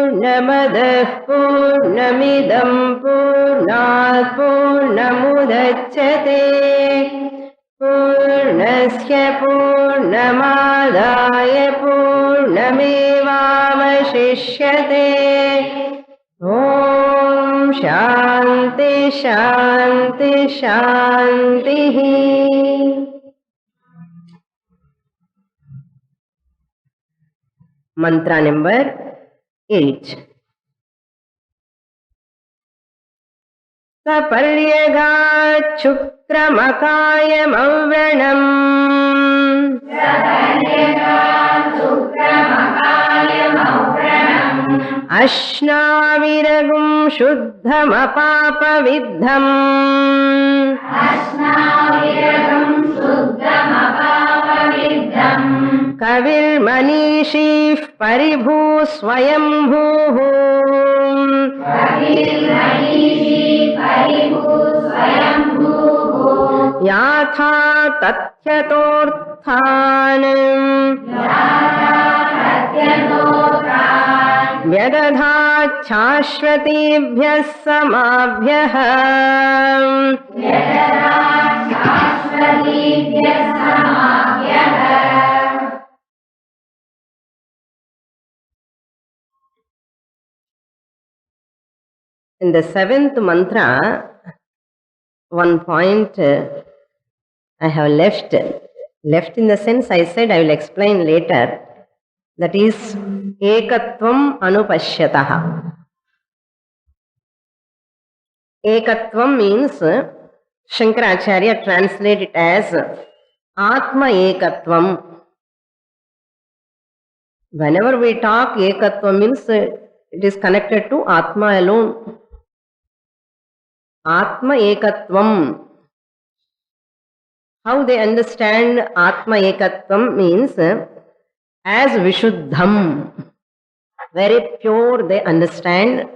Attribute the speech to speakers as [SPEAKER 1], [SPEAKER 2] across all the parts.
[SPEAKER 1] पूर्णमदः पूर्णमिदं पूर्णात् पूर्णमुदच्यते पूर्णस्य पूर्णमादाय पूर्णमेवावशिष्यते ॐ शान्ति शान्ति शान्तिः। मंत्र number 8। सपर्यगात् शुक्रमकायमव्रणम् अश्नाविरगुं शुद्धमपापविद्धम् कविर्मनीषीः परिभू स्वयंभूः याथा तथ्यतोऽर्थान् व्यदधात् शाश्वतीभ्यः समाभ्यः In the 7th mantra, one point I have left in the sense I said I will explain later, that is ekatvam anupashyatah. Ekatvam means Shankaracharya translate it as Atma ekatvam. Whenever we talk, ekatvam means it is connected to Atma alone. Atma ekatvam. How they understand Atma ekatvam means as Vishuddham, very pure they understand.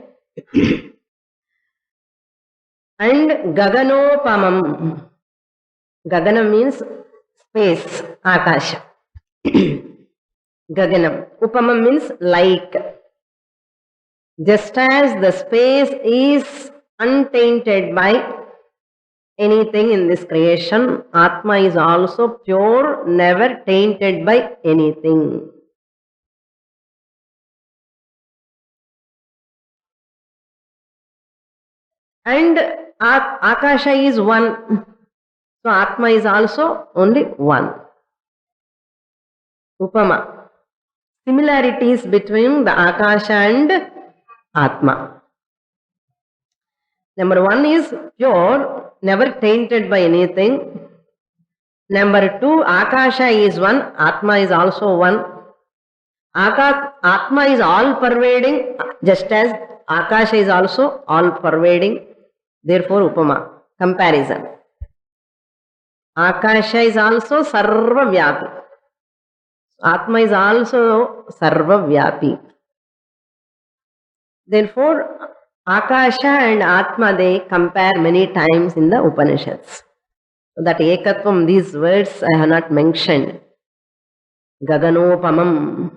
[SPEAKER 1] And Gaganopamam. Gagana means space, Akasha. Gaganam. Upamam means like. Just as the space is untainted by anything in this creation, Atma is also pure, never tainted by anything. And Akasha is one. So Atma is also only one. Upama. Similarities between the Akasha and Atma. Number 1 is pure, never tainted by anything. Number 2, Akasha is one, Atma is also one. Atma is all pervading, just as Akasha is also all pervading. Therefore, Upama, comparison. Akasha is also Sarva Vyapi. Atma is also Sarva Vyapi. Therefore, Akasha and Atma, they compare many times in the Upanishads. So that ekatvam, these words I have not mentioned. Gaganopamam.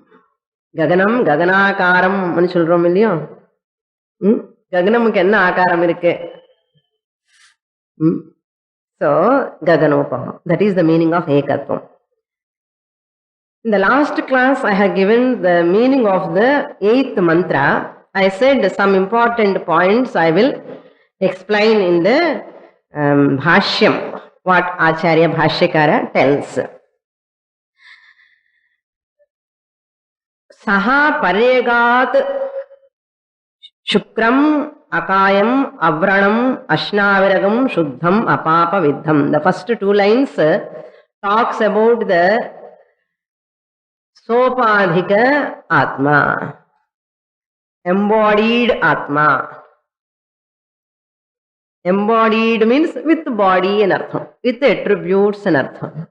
[SPEAKER 1] Gaganam, gaganakaram. Mani solrom illaiyo? Gaganamukku enna akaram irukke? So, gaganopamam. That is the meaning of ekatvam. In the last class, I have given the meaning of the 8th mantra. I said some important points I will explain in the Bhashyam, what Acharya Bhashyakara tells. Saha Paryegat Shukram Akayam Avranam Ashnaviragam Shuddham Apapa Vidham. The first 2 lines talks about the Sopadhika Atma. Embodied Atma. Embodied means with body and artham, with attributes and artham.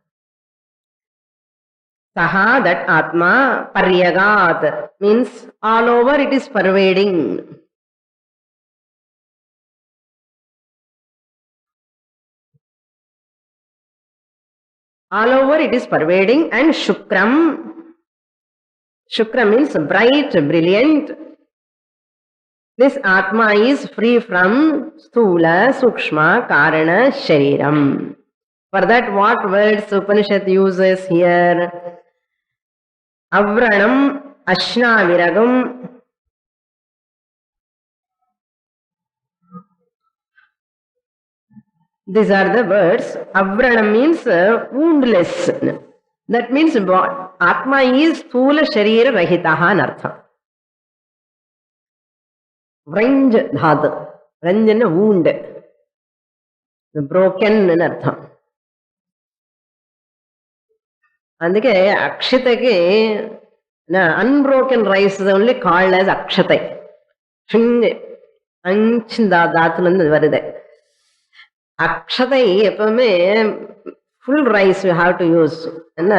[SPEAKER 1] Saha, that Atma, Paryagat, means all over it is pervading. All over it is pervading. And Shukram. Shukra means bright, brilliant. This Atma is free from Sthula, Sukshma, Karana, Shariram. For that, what words Upanishad uses here? Avranam, Ashnaviragam. These are the words. Avranam means woundless. That means Atma is Sthula Sharira Rahitaha Nartha. Vranj dhatu. Vranj is wound. Broken in Artha. అందుకే అక్షతకి unbroken rice only called as అక్షத்தை தாத்துலேருந்து வருது. அக்ஷதை எப்பவுமே full rice you have to use. என்ன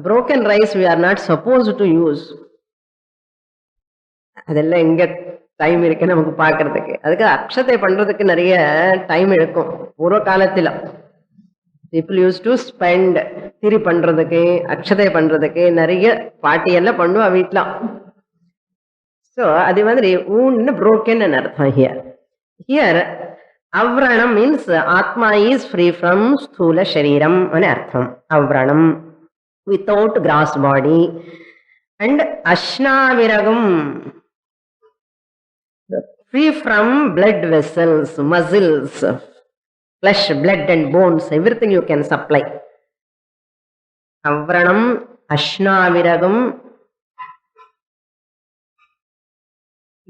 [SPEAKER 1] broken rice we are not suppose to use. அதெல்லாம் எங்க டைம் இருக்கு நமக்கு பார்க்கறதுக்கு. அதுக்கு அக்ஷதை பண்றதுக்கு நிறைய டைம் எடுக்கும். பூர்வ காலத்துல people used to spend திரி பண்றதுக்கு அக்ஷதை பண்றதுக்கு நிறைய பாட்டியெல்லாம் பண்ணுவா வீட்டுல. ஸோ அது மாதிரி ஊன்னு broken அர்த்தம். ஹியர் அவ்ரணம் மீன்ஸ் ஆத்மா இஸ் ஃப்ரீ ஃப்ரம் ஸ்தூல சரீரம் அர்த்தம். அவ்ரணம் வித்தவுட் கிராஸ் பாடி. அண்ட் அஷ்னாவிரகம் free from blood vessels, muscles, flesh, blood and bones, everything you can supply. Avranam, Ashnaviragam.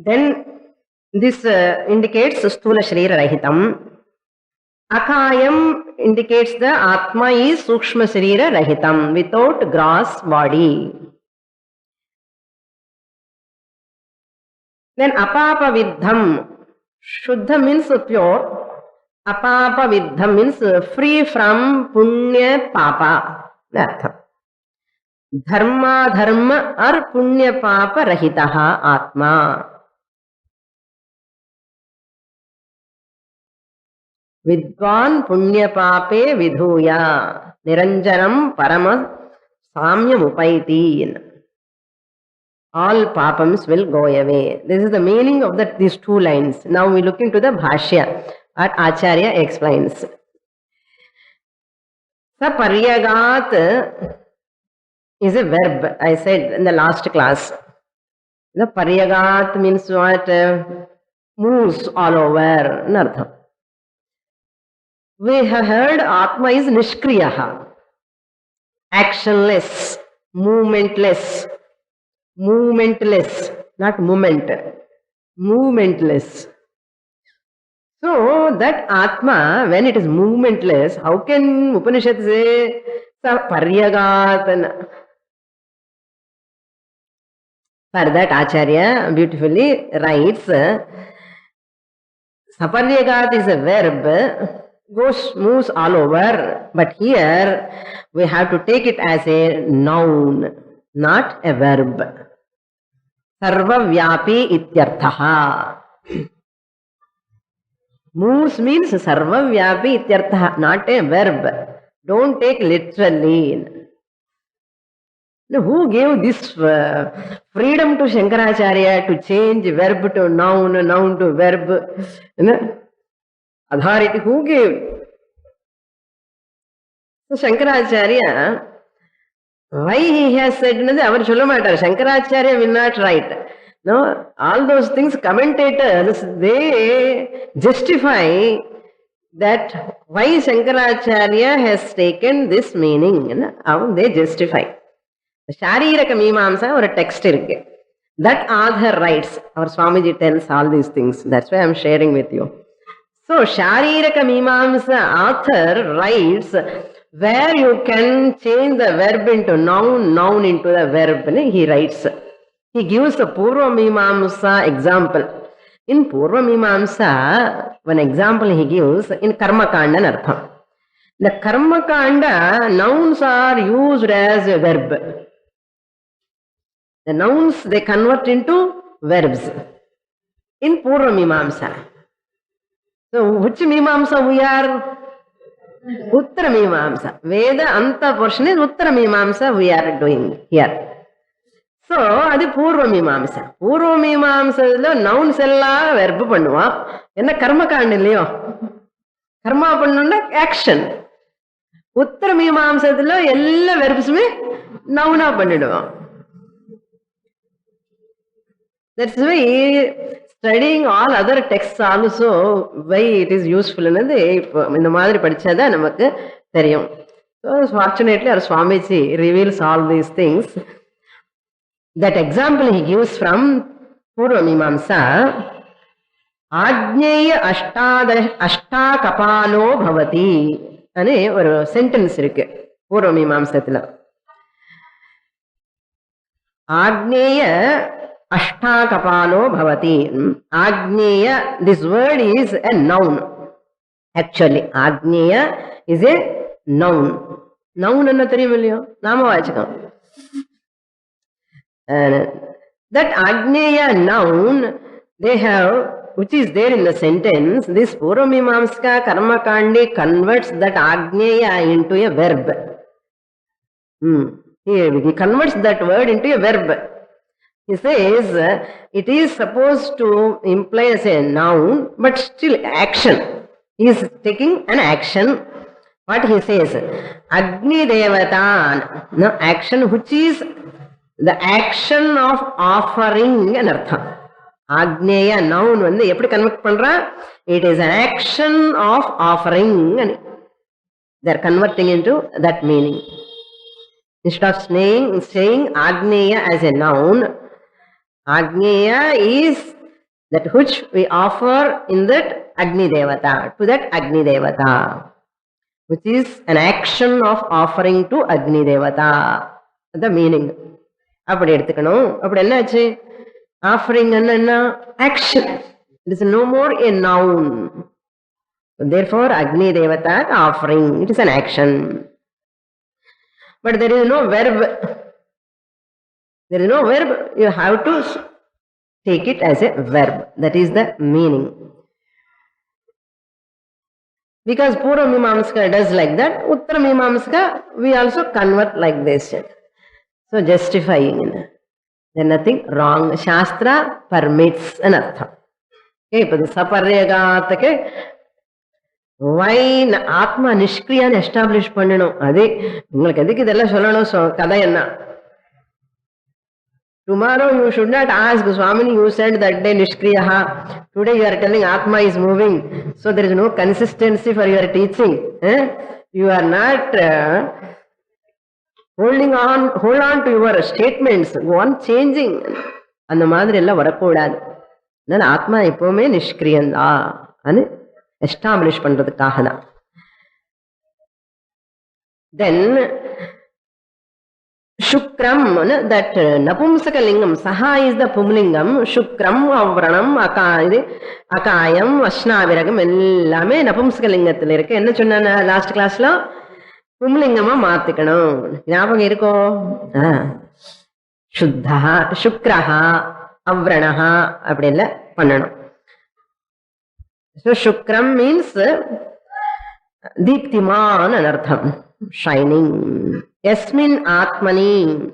[SPEAKER 1] Then this indicates Sthula Sharira Rahitam. Akayam indicates the Atma is Sukshma Sharira Rahitam, without gross body. Then Apapa Vidham. Shuddha means pure. Apapa Vidham means free from Punya Papa. Dharma Dharma or Punya Papa Rahitaha Atma. Vidvan Punya Pape Vidhuya Niranjanam Parama Samyam Upaiti. All papams will go away. This is the meaning of these two lines. Now we look into the Bhashya. At Acharya explains. Saparyagat is a verb. I said in the last class. The Paryagat means what? Moves all over. Nartha. We have heard Atma is Nishkriyaha. Actionless. Movementless. Movementless. Not movement. Movementless. So that Atma, when it is movementless, how can Upanishad say Saparyagat? For that Acharya beautifully writes, Saparyagat is a verb, moves all over, but here we have to take it as a noun, not a verb. Sarvavyapi ityarthaha. Moves means sarvavyapi ityarthaha, not a verb. Don't take literally. Now, who gave this freedom to Shankaracharya to change verb to noun, noun to verb? Authority, who gave? So Shankaracharya, why he has said, our Shulamata, Shankaracharya will not write. No, all those things, commentators, they justify that why Shankaracharya has taken this meaning. They justify. Shariraka Mimamsa or a text irukku. That author writes. Our Swamiji tells all these things. That's why I am sharing with you. So Shariraka Mimamsa author writes where you can change the verb into noun, noun into the verb. He writes. He gives a Purva Mimamsa example. In Purva Mimamsa, one example he gives in Karma Kanda Nartham. The Karma Kanda, nouns are used as a verb. The nouns they convert into verbs in Purva Mimamsa. So, which Mimamsa we are? Uttara Mimamsa. Veda Anta portion is Uttara Mimamsa we are doing here. So அது பூர்வ மீமாம்சை. பூர்வ மீமாம்சையில nouns எல்லாம் verb பண்ணுவான். என்ன கர்மகாண்டம் இல்லையோ, கர்மா பண்ணணும்னா action. உத்தர மீமாம்சத்துல எல்லா வெர்ப்ஸுமே நவுனா பண்ணிடுவான். That's why studying all other texts also why it is useful னது இந்த மாதிரி படிச்சாதான் நமக்கு தெரியும். So fortunately our Swamiji reveals all these things. That example he gives from Purva Mimamsa. Ajneya ashta kapalo bhavati ane ஒரு sentence இருக்கு பூர்வ மீமாம்சத்துல. ஆக்னேய அஷ்டா கபாலோ பவதி. ஆக்னேய, this word is a noun actually. ஆக்னேய is a noun. noun என்ன தெரியும் இல்லையோ, நாமவாச்சகம். That Agneya noun they have, which is there in the sentence, this Purvamimamsaka Karma Kandi converts that Agneya into a verb. He converts that word into a verb. He says it is supposed to imply as a noun, but still action. He is taking an action. What he says? Agni Devata, no, action which is the action of offering an artham. Agneya noun வந்து எப்படி convert பண்றா? It is an action of offering. They are converting into that meaning. Instead of saying Agneya as a noun, Agneya is that which we offer in that Agni Devata, to that Agni Devata, which is an action of offering to Agni Devata. The meaning. அப்படி எடுத்துக்கணும். அப்படி என்னாச்சு? Offering என்ன? Action. It is no more a noun. Therefore Agni Devata offering, it is an action. But there is no verb. There is no verb. You have to take it as a verb. That is the meaning. Because Purva Mimamsaka does like that, Uttara Mimamsaka we also convert like this. So justifying, there is nothing wrong. Shastra permits an artham. Okay, but the saparyagatake why atma nishkriyan establish பண்ணனும். அதே உங்களுக்கு எதுக்கு இதெல்லாம் சொல்லணும்? கதை என்ன? Tomorrow you should not ask Swamini, you said that day nishkriyaha. Today you are telling atma is moving. So there is no consistency for your teaching. You are not hold on to your statements, go on changing. அந்த மாதிரி எல்லாம் வரக்கூடாது. அதனால ஆத்மா எப்பவுமே நிஷ்கிரியந்தா அது establish பண்றதுக்காக தான். Then Shukram, that Napumsaka lingam, Saha is the Pumlingam, Shukram, Avranam, Akayam, Ashnaviragam, எல்லாமே நபும்சக லிங்கத்தில் இருக்கு. என்ன சொன்ன லாஸ்ட் கிளாஸ்ல? பும்லிங்கமா மாத்திக்கணும். ஞாபகம் இருக்கோ? சுத்தா, சுக்ரஹா, அவ்ரணஹா அப்படி எல்லாம் பண்ணணும். So Shukram means Deeptiman anartham, shining. Yasmin Atmani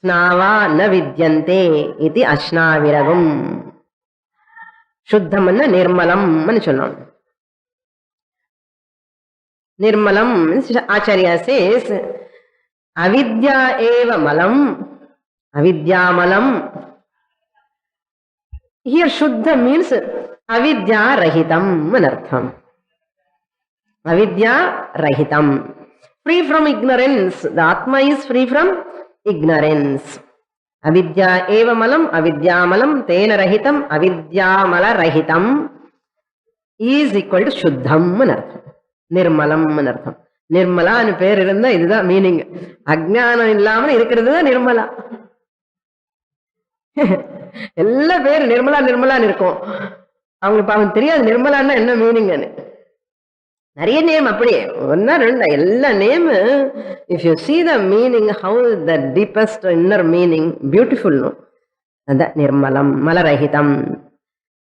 [SPEAKER 1] Snava na vidyante iti Ashnaviragam. Shuddhamanna Nirmalam mani சொல்லணும். Nirmalam, Acharya says, Avidya eva malam, Avidya malam. Here Shuddha means Avidya rahitam anartham. Avidya rahitam. Free from ignorance. The Atma is free from ignorance. Avidya eva malam, Avidya malam, tena rahitam, Avidya mala rahitam is equal to Shuddham anartham. நிர்மலம் அர்த்தம். நிர்மலான்னு பேர் இருந்தா இதுதான் meaning. அஜ்ஞானம் இல்லாமல் இருக்கிறது தான் நிர்மலா. எல்லா பேர் நிர்மலா நிர்மலான்னு இருக்கும். அவங்களுக்கு அவன் தெரியாது நிர்மலான்னா என்ன மீனிங்னு. நிறைய நேம் அப்படியே ஒன்னா ரெண்டா எல்லா name. If you see the meaning, how the deepest inner meaning, beautiful. அதான் நிர்மலம், மலரஹிதம்.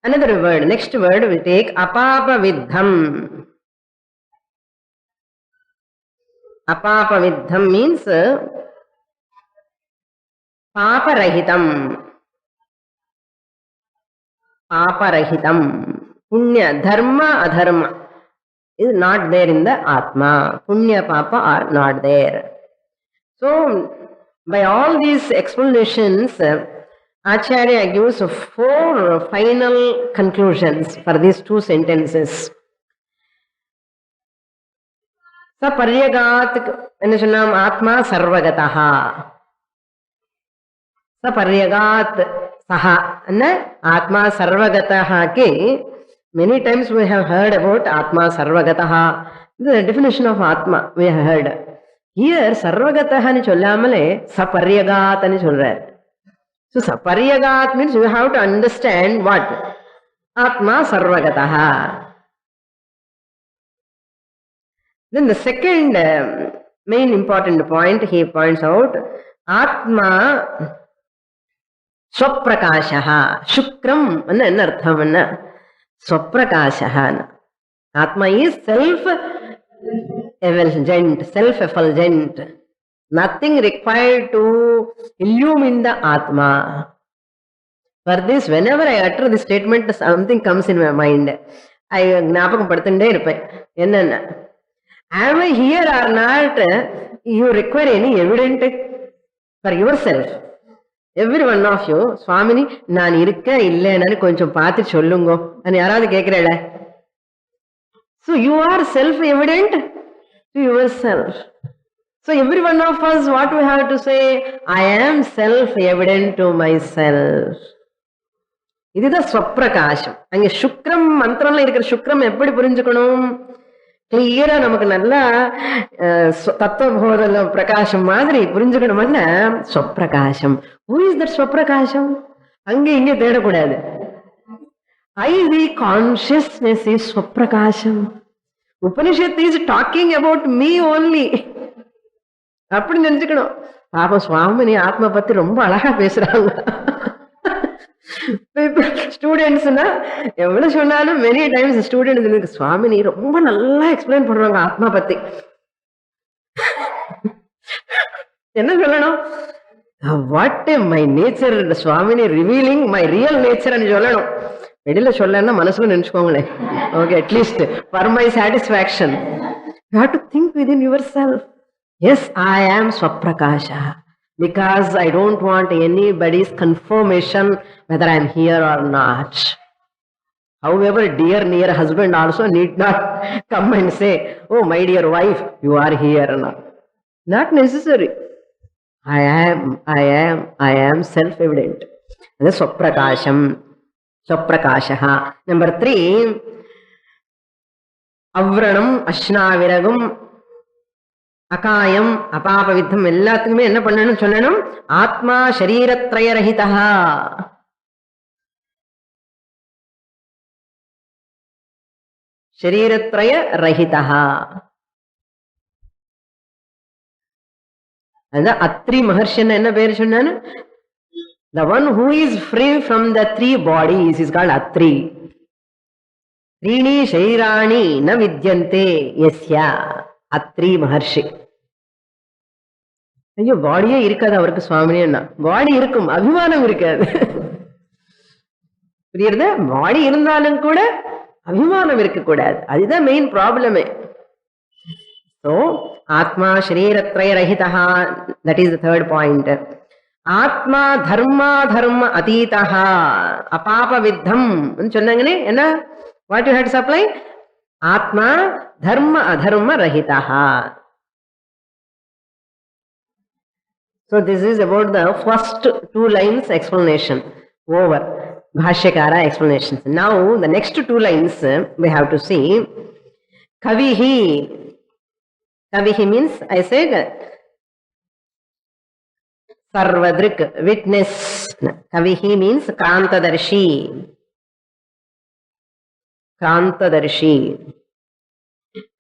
[SPEAKER 1] Another word, next word we take apapaviddham. Apapaviddham means Paparahitam. Paparahitam. Punya, dharma, adharma is not there in the Atma. Punya, papa are not there. So, by all these explanations, Acharya gives 4 final conclusions for these 2 sentences. Saparyagat, Atma sarvagataha. Saparyagat saha, Atma sarvagataha ke. Many times we have heard about Atma sarvagataha. The definition of Atma we have heard. Here, sarvagataha ni sollamale, saparyagat ani solrar. So, saparyagat means you have to understand what? Atma sarvagataha. Then the second main important point he points out, Atma swaprakashaha. Shukram enna artham enna? Swaprakashaha. Atma is self-effulgent, self-effulgent. Nothing required to illumine the Atma. For this, whenever I utter this statement, something comes in my mind. I gnapakam paduthunde irpen. Enna? Am I here or not? You require any evidence for yourself. Every one of you, Swamini, நான் இருக்க இல்லைன்னு கொஞ்சம் பார்த்து சொல்லுங்க. நான் யாராவது கேட்கிறேடா? So you are self-evident to yourself. So every one of us, what we have to say? I am self-evident to myself. இதுதான் ஸ்வப்பிரகாசம். அங்கே சுக்ரம் மந்திரம்ல இருக்கிற சுக்ரம் எப்படி புரிஞ்சுக்கணும்? கிளியரா நமக்கு நல்லா தத்துவபோத பிரகாசம் மாதிரி புரிஞ்சுக்கணும்னா ஸ்வப்பிரகாசம். Who is that ஸ்வப்பிரகாசம்? அங்கே இங்கே தேடக்கூடாது. I consciousness is ஸ்வப்பிரகாசம். Upanishad is talking about me only. அப்படி நினைச்சுக்கணும். பாப்பா சுவாமினி ஆத்மா பத்தி ரொம்ப அழகா பேசுறாங்க. ஸ்டூடெண்ட்ஸ்னா எவ்வளவு சொன்னாலும் மெனி டைம்ஸ் ஸ்டூடெண்ட்ஸ் சுவாமினி ரொம்ப நல்லா எக்ஸ்பிளைன் பண்றாங்க ஆத்மா பத்தி. என்ன சொல்லணும்? What my nature Swamini revealing my real nature சொல்லணும். வெளியில சொல்லன்னா மனசுல நினைச்சுக்கோங்களேன். Okay, at least for my satisfaction you have to think within your self. Yes, I am Swaprakasha, because I don't want anybody's confirmation whether I am here or not. However, dear near husband also need not come and say, oh my dear wife, you are here. Not necessary. I am self-evident. That is Swaprakasham. Swaprakashaha. Number 3, Avranam, Ashnaviragam, அகாயம் அபாபவித்தம் எல்லாத்துக்குமே என்ன பண்ணணும் சொல்லணும்? ஆத்மா ஷரீரத்ரய ரஹிதா. ஷரீரத்ரய ரஹிதா. அதான் அத்ரி மகர்ஷன் என்ன பேர் சொன்னானு? The one who is free from the 3 bodies is called Atri. Trini sharirani na vidyante yasya. Atri மகர்ஷி. ஐயோ, பாடியே இருக்காது அவருக்கு சுவாமினி. என்ன பாடி இருக்கும், அபிமானம் இருக்காது. புரியுறது? பாடி இருந்தாலும் கூட அபிமானம் இருக்கக்கூடாது. அதுதான் மெயின் ப்ராப்ளமே. So, ஆத்மா ஷரீரத்ரய ரஹிதா, that is the third point. ஆத்மா தர்மா தர்ம அதீதா அபாப வித்தம் சொன்னாங்கன்னே. என்ன? What you hate supply? Atma dharma adharma rahitaha. So this is about the first 2 lines explanation over. Bhashyakara explanations. Now the next 2 lines we have to see. Kavihi. Kavihi means, I said, sarvadrik, witness. Kavihi means krantadarshi. Krantadarshi.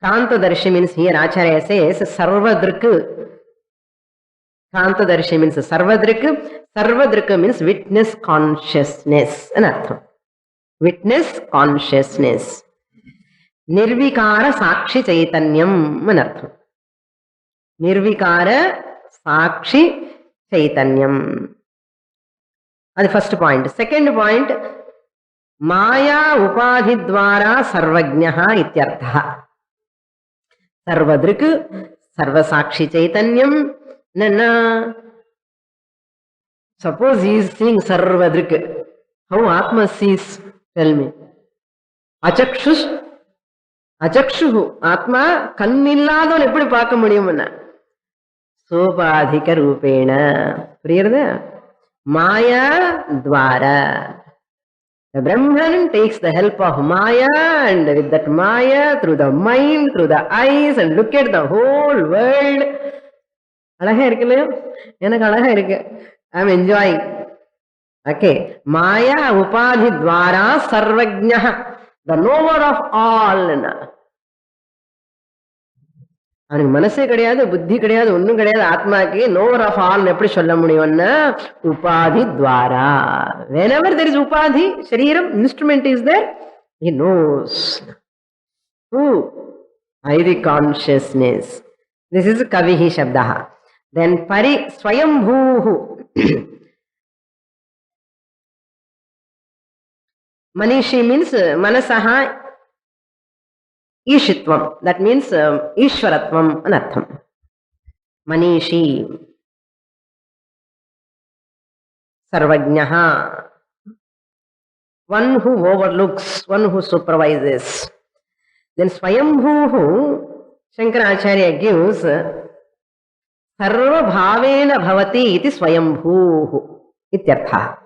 [SPEAKER 1] Krantadarshi means, here Acharya says sarvadrik. Krantadarshi means sarvadrik. Sarvadrik means witness consciousness. Witness consciousness. Nirvikara sakshi chaitanyam. Nirvikara sakshi chaitanyam. That's the first point. Second point, Maya upadhi dvara sarvajnaha ityartha. Sarvadrik, sarvasakshi chaitanyam. Nana. Suppose he is seeing sarvadrik. How Atma sees? Tell me. Achakshus. Achakshuhu. Atma kannilladon eppadi paaka mudiyumna. Sopadhika rupena. Priyarda? Maya dvara. The Brahman takes the help of Maya, and with that Maya, through the mind, through the eyes, and look at the whole world. Alaha irukku, enakku alaha irukku. I am enjoying. Okay. Maya upadhi dvara sarvajnaha. The knower of all. அவனுக்கு மனசே கிடையாது, புத்தி கிடையாது, ஒன்னும் கிடையாது. ஆத்மாக்கு knower of all எப்படி சொல்ல முடியும்னா உபாதி துவாரா. Whenever there is upadhi, shariram, instrument is there, he knows. Who? I the consciousness. This is kavihi shabdaha. Then pari swayambhuhu. Manishi means manasaha Ishitvam. That means Ishwaratvam anartham. Manishi. Sarvajnaha. One who overlooks, one who supervises. Then Swayambhuhu, Shankaracharya gives Sarva Bhavena Bhavati iti Swayambhuhu ityartha.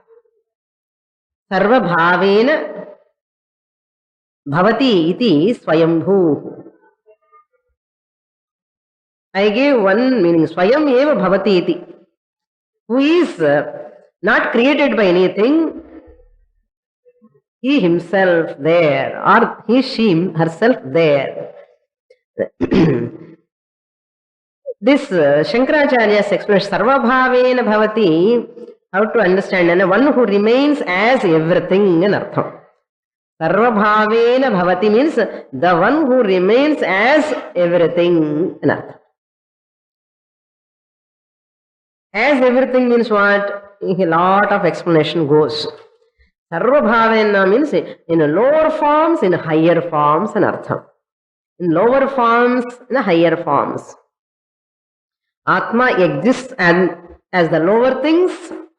[SPEAKER 1] Sarva Bhavena Bhavati iti Swayambhu. I gave one meaning. Swayam eva bhavati iti. Who is not created by anything. He himself there, or he, she, herself there. This Shankaracharya's explanation, Sarva Bhavena Bhavati, how to understand? And one who remains as everything in artham. Sarva Bhavena Bhavati means the one who remains as everything in artham. As everything means what? A lot of explanation goes. Sarva Bhavena means in lower forms, in higher forms and artham. In lower forms, in higher forms. Atma exists as the lower things,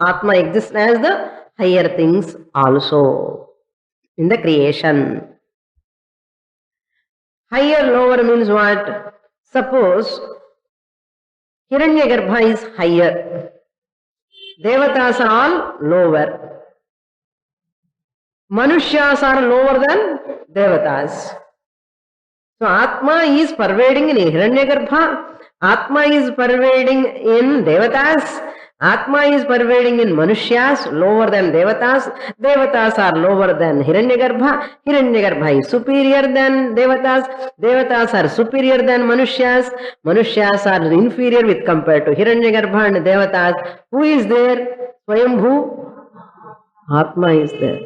[SPEAKER 1] Atma exists as the higher things also in the creation. Higher, lower means what? Suppose Hiranyagarbha is higher. Devatas are all lower. Manushyas are lower than Devatas. So Atma is pervading in Hiranyagarbha. Atma is pervading in Devatas. Atma is pervading in Manushyas, lower than Devatas. Devatas are lower than Hiranyagarbha. Hiranyagarbha is superior than Devatas. Devatas are superior than Manushyas. Manushyas are inferior with compared to Hiranyagarbha and Devatas. Who is there? Swayambhu. Atma is there.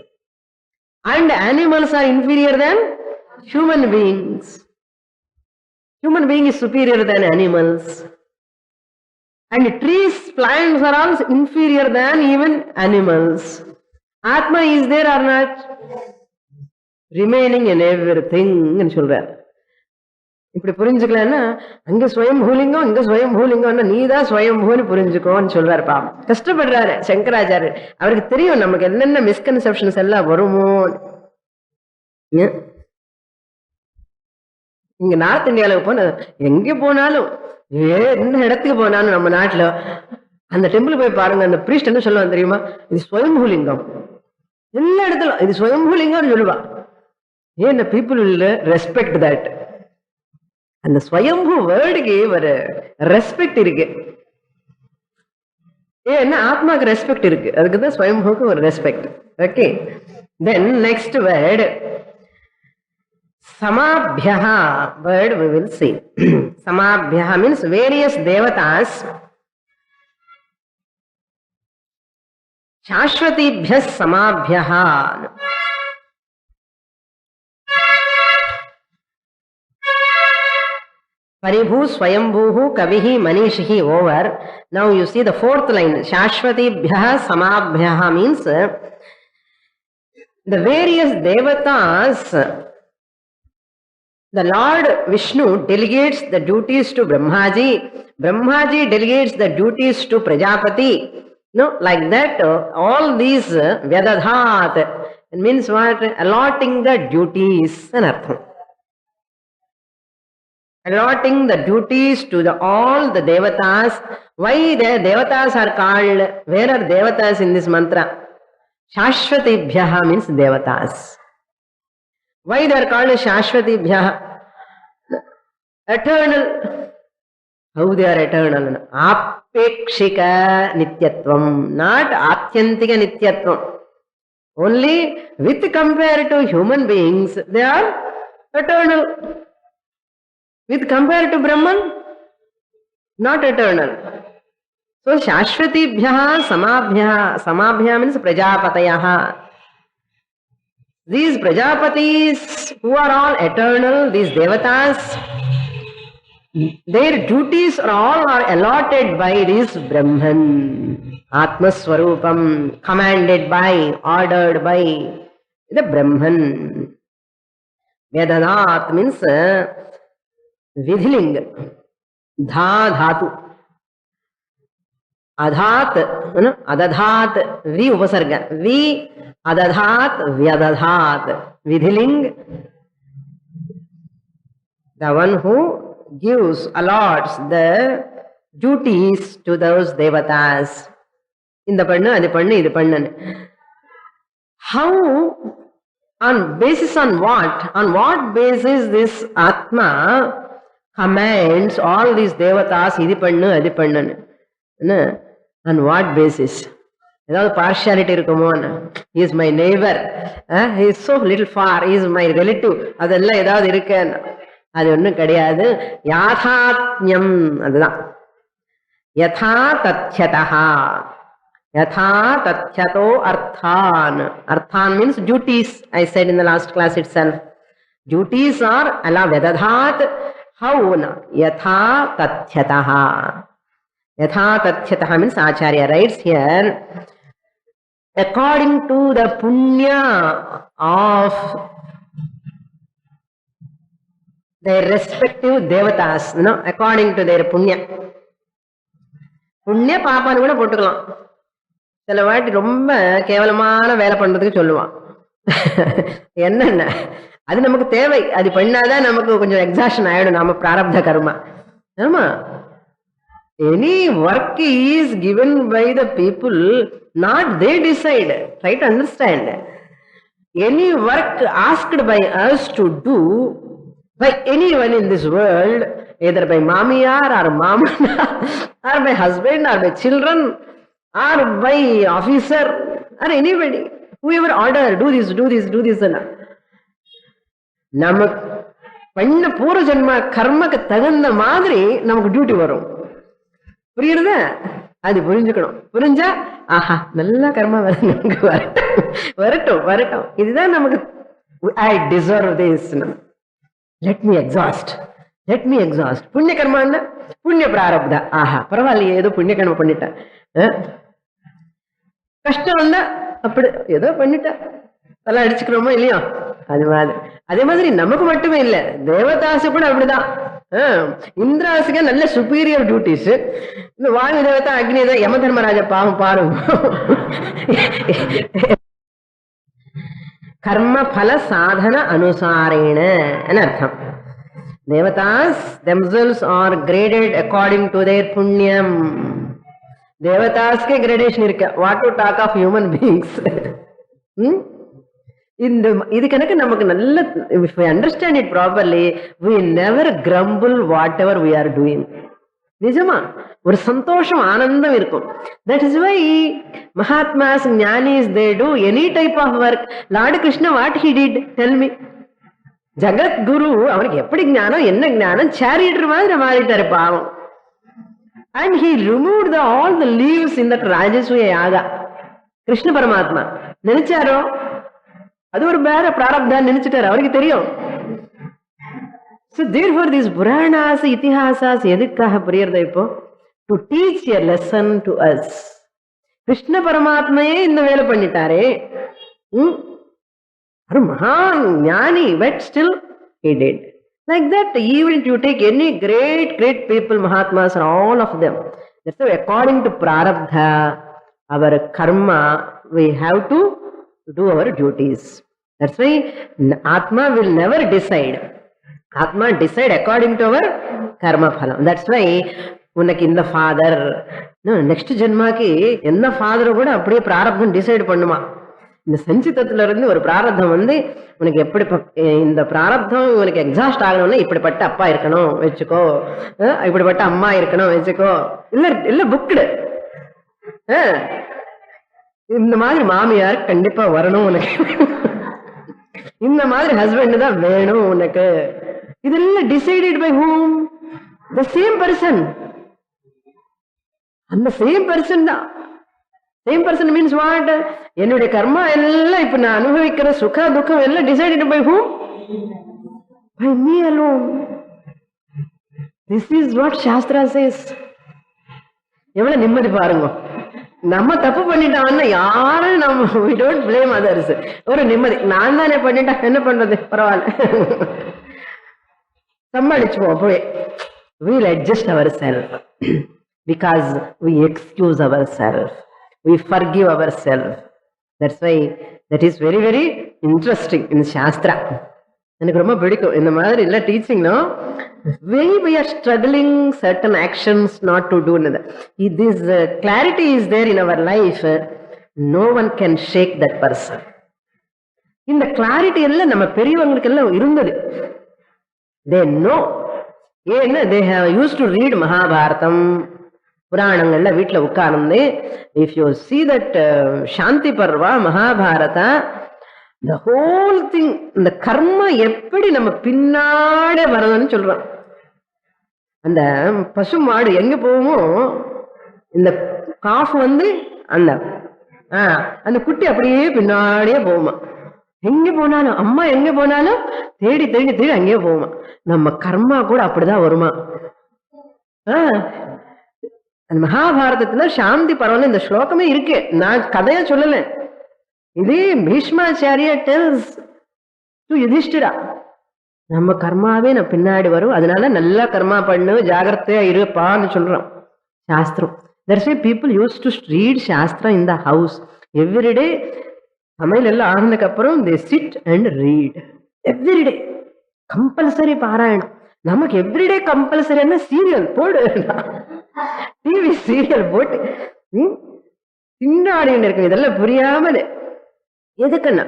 [SPEAKER 1] And animals are inferior than human beings. Human being is superior than animals. And trees, plants are also inferior than even animals. Atma is there or not? Remaining in everything. இப்படி புரிஞ்சுக்கலன்னா அங்க ஸ்வயம்பூலிங்கம் இங்க ஸ்வயம்பூலிங்கம் நீதான் ஸ்வயம்பூன்னு புரிஞ்சுக்கோன்னு சொல்றாருப்பா. கஷ்டப்படுறாரு சங்கராச்சாரியர். அவருக்கு தெரியும் நமக்கு என்னென்ன misconceptions எல்லாம் வருமோ. இங்க நார்த் இந்தியாவுக்கு போன எங்க போனாலும் எந்த இடத்துக்கு போனாலும் நம்ம நாட்டுல அந்த டெம்பிள் போய் பாருங்க, அந்த பிரீஸ்ட் என்ன சொல்லுவான் தெரியுமா? இது ஸ்வயம்பூலிங்கம். எல்லா இடத்துல இது ஸ்வயம்பூலிங்கம்னு சொல்லுவா. ஏன் பீப்புள் வில் ரெஸ்பெக்ட் தட். அந்த ஸ்வயம்பூ வேர்டுக்கு ஒரு ரெஸ்பெக்ட் இருக்கு. ஏன்னா ஆத்மாக்கு ரெஸ்பெக்ட் இருக்கு, அதுக்குதான் ஸ்வயம்பூக்கு ஒரு respect. Okay, then next word Samabhyaha, word we will see. Samabhyaha means various devatas. Shashvatibhyas samabhyaha. Paribhu Swayambhuhu Kavihi Manishihi over. Now you see the fourth line. Shashvatibhyaha Samabhyaha means the various devatas, the Lord Vishnu delegates the duties to Brahmaji. Brahmaji delegates the duties to Prajapati. No, like that, all these Vyadadhat, it means what? Allotting the duties. Allotting the duties to all the devatas. Why the devatas are called? Where are devatas in this mantra? Shashvatibhyaha means devatas. Why they are called Shashvatibhyaha? Eternal. How they are eternal? Apekshika nityatvam, not atyantika nityatvam. Only with compared to human beings, they are eternal. With compared to Brahman, not eternal. So Shashvatibhyaha Samabhyaha means Prajapatayaha. These Prajapatis who are all eternal, these devatas, their duties are allotted by this Brahman, Atmaswarupam, commanded by, ordered by the Brahman. Vedadat means Vidhiling, Dha Dhatu, Adhat, Adadhat, Vi Upasarga, Vi Adadhat, Vyadadhat, Vidhiling, the one who gives, allots the duties to those devatas. In the panna, adi panna, idu panna. How, on basis on what? On what basis this Atma commands all these devatas, idi panna, adi panna? On what basis? ஏதாவது partiality இருக்குமோ? he is my neighbor, he is so little far, he is my relative, அதெல்லாம் ஏதாவது இருக்கு? அது ஒன்றும் கிடையாது. யாதாத்மியம், அதுதான் யதா தத்யதா, யதா தத்யதோ அர்த்தான். அர்த்தான் means duties. I said in the last class itself, duties are ala vedadhat. How? Yatha tathyatah. Yatha tathyatah means Acharya writes here, according to the punya of their respective devatas, according to their punya. புண்ணிய பாப்பான்னு கூட போட்டுக்கலாம். சில வாட்டி ரொம்ப கேவலமான வேலை பண்றதுக்கு சொல்லுவான். என்னென்ன அது நமக்கு தேவை, அது பண்ணாதான் நமக்கு கொஞ்சம் எக்ஸாஷன் ஆயிடும், நாம பிராரப்த கர்மா. ஆமா, any work is given by the people, not they decide. Try to understand. Any work asked by us to do by anyone in this world, either by mamiyar or mamana, or by husband or by children, or by officer or anybody, whoever order, do this, do this, do this. நமக்கு பண்ண பூர்வ ஜென்ம கர்மக்கு தகுந்த மாதிரி நமக்கு duty வரும். புரியுறத? அது புரிஞ்சுக்கணும். புரிஞ்சா ஆஹா நல்ல கர்மா நமக்கு வரட்டும் வரட்டும், இதுதான் நமக்கு. I deserve this, let me exhaust, let me exhaust. புண்ணிய கர்மா என்ன? புண்ணிய பிராரப்தா. ஆஹா பரவாயில்லையே, ஏதோ புண்ணிய கர்மம் பண்ணிட்டேன். கஷ்டம் வந்தா அப்படி ஏதோ பண்ணிட்டேன், அதெல்லாம் அடிச்சுக்கிறோமோ இல்லையோ? அதே மாதிரி நமக்கு மட்டுமே இல்ல, தேவதாசு கூட அப்படிதான். இந்திராசுக்கு நல்ல சுப்பீரியர் டியூட்டிஸ். இந்த வாயு தேவதா, அக்னி தேவதா, யம தர்மராஜ பாவம் பாருங்க. கர்ம பல சாதன அனுசாரேன அர்த்தம். Devatas themselves are graded according to their punyam. Devatas ke gradation irukka. What to talk of human beings? இந்த இது கணக்கு நமக்கு நல்ல, if we understand it properly, we never grumble whatever we are doing. நிஜமா ஒரு சந்தோஷம், ஆனந்தம் இருக்கும். That is why Mahatmas, Jnanis, they do any type of work. Lord Krishna, what he did? Tell me. ஜகத் குரு, அவனுக்கு எப்படி ஞானம், என்ன ஞானம், சேரியர் மாதிரி மாறிட்டாரு பாவம். And he removed all the leaves in that Rajasuya yaga. Krishna பரமாத்மா நினைச்சாரோ அது ஒரு வேற பிராரப்தான் நினைச்சிட்டாரு, அவருக்கு தெரியும். So therefore these Puranas, Itihasas, எதுக்காக புரியறது இப்போ? To teach a lesson to us. Krishna பரமாத்மையே இந்த வேலை பண்ணிட்டாரே, ஒரு மகான் ஞானி, but still he did. Like that, even you take any great people, Mahatmas, and all of them. That's why according to Prarabdha, our karma, we have to do our duties. That's why Atma will never decide. Atma decide according to our karma phalam. That's why உனக்கு இந்த father, next ஜென்மாக்கு என்ன ஃபாதரை கூட அப்படியே பிராரப்தம் decide பண்ணுமா. இந்த சஞ்சிதத்துல இருந்து ஒரு பிராரப்தம் வந்து உனக்கு எப்படி இந்த பிராரப்தம் உனக்கு எக்ஸாஸ்ட் ஆகணும்னா இப்படிப்பட்ட அப்பா இருக்கணும் வச்சுக்கோ, இப்படிப்பட்ட அம்மா இருக்கணும் வச்சுக்கோ, இல்ல இல்ல புக்டு இந்த மாதிரி மாமியார் கண்டிப்பா வரணும் உனக்கு, இந்த மாதிரி ஹஸ்பண்ட் தான் வேணும் உனக்கு. இதெல்லாம் decided by whom? The same person. அந்த சேம் பர்சன் தான். Same person means what? என்னுடைய கர்மா எல்லாம் இப்ப நான் அனுபவிக்கிற சுக துக்கம் எல்லாம் decided by whom? By me alone. This is what shastra says. எவ்வளவு நிம்மதி பாருங்க. நம்ம தப்பு பண்ணிட்டாங்கன்னா யாரும் நம்ம we don't blame others. ஒரு நிம்மதி, நான் தானே பண்ணிட்டா என்ன பண்றது, பரவாயில்ல சமாளிச்சுப்போம் போய். we'll adjust ourselves because we excuse ourselves, we forgive ourselves. That's why that is very very interesting in Shastra. எனக்கு ரொம்ப பிடிக்கும் இந்த மாதிரி இல்ல டீச்சிங்னா. when we are struggling certain actions not to do another, if this clarity is there in our life, no one can shake that person. இந்த clarity எல்லாம் நம்ம பெரியவங்களுக்கு எல்லாம் இருந்தது. they know. ஏன்னா they have used to read Mahabharatam, புராணங்கள்ல வீட்டுல உட்கார்ந்து. if you see that Shanti Parba Mahabharata, the whole thing, இந்த கர்மா எப்படி நம்ம பின்னாடி வரணும்னு சொல்றோம். அந்த பசு மாடு எங்க போகுமோ, இந்த காஃப் வந்து அந்த அந்த குட்டி அப்படியே பின்னாடியே போகுமா. எங்க போனாலும் அம்மா எங்க போனாலும் தேடி தேடி தேடி அங்கேயே போகுமா. நம்ம கர்மா கூட அப்படிதான் வருமா. அந்த மகாபாரதத்துல சாந்தி பரவாயில்ல இந்த ஸ்லோகமே இருக்கு, நான் கதையா சொல்லல. இதே பீஷ்மாச்சாரிய டெல்ஸ் டு யுதிஷ்டிரா, நம்ம கர்மாவே நான் பின்னாடி வரும், அதனால நல்லா கர்மா பண்ணு, ஜாகிரதையா இருப்பான்னு சொல்றோம் சாஸ்திரம். That's why people use to read shastram in the house everyday. சமையல் எல்லாம் ஆனதுக்கு அப்புறம் they sit and read everyday. Compulsory parayanam. நமக்கு எவ்ரிடே கம்பல்சரின்னா சீரியல் போடு, டிவி சீரியல் போட்டு பின்னாடின்னு இருக்கு. இதெல்லாம் புரியாமல் எதுக்குன்னா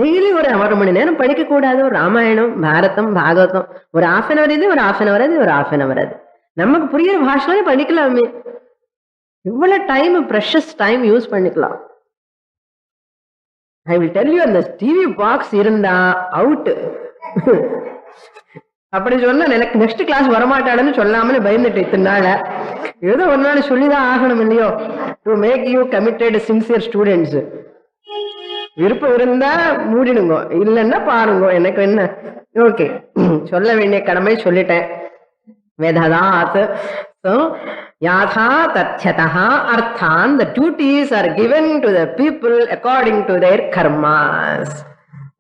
[SPEAKER 1] டெய்லி ஒரு 1 மணி நேரம் படிக்க கூடாது. ஒரு ராமாயணம், பாரதம், பாகவதம் ஒரு 1/2 hour இது, ஒரு 1/2 hour அது, ஒரு 1/2 hour அது. நமக்கு புரியுற பாஷையிலே படிக்கலாமே. இவ்வளவு டைம், ப்ரெஷஸ் டைம் யூஸ் பண்ணிக்கலாம். ஐ வில் டெல் யூ, அந்த டிவி பாக்ஸ் இருந்தா அவுட் அப்படி சொன்னா எனக்கு நெக்ஸ்ட் கிளாஸ் வரமாட்டாடுன்னு சொல்லாமனு பயந்துட்டு இத்தனை நாள. ஏதோ ஒரு நாள் சொல்லிதான் ஆகணும் இல்லையோ, to make you committed sincere students. விருப்பம் இருந்தா மூடிடுங்க, இல்லைன்னா பாருங்க, எனக்கு என்ன. ஓகே, சொல்ல வேண்டிய கடமை சொல்லிட்டேன். வேதாத் யாதா தத்யதா அர்த்தான், the duties are given to the people according to their karmas.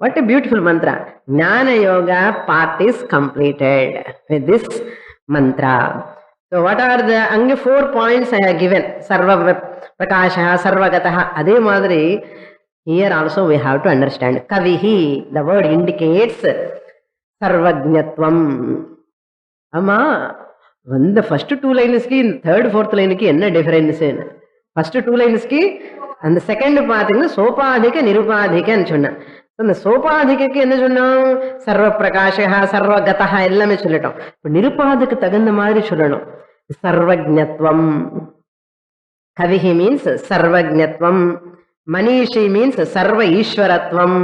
[SPEAKER 1] What a beautiful mantra. Jnana Yoga part is completed with this mantra. So what are the anga 4 points I have given? Sarva prakasha, sarvagataha. Adhe madri here also we have to understand. Kavihi, the word indicates sarvajñatvam. Amma, the first 2 lines ki, third, fourth line ki enna difference? First 2 lines ki and the second part is sopadhika nirupadhika nu sonna. அந்த சோபாதிக்கு என்ன சொன்னோம்? சர்வ பிரகாஷா, சர்வகதா எல்லாமே சொல்லிட்டோம். நிருபாதுக்கு தகுந்த மாதிரி சொல்லணும். சர்வஜ்ஞத்வம். கவிஹி means சர்வஜ்ஞத்வம். மனிஷி means சர்வ ஈஸ்வரத்வம்.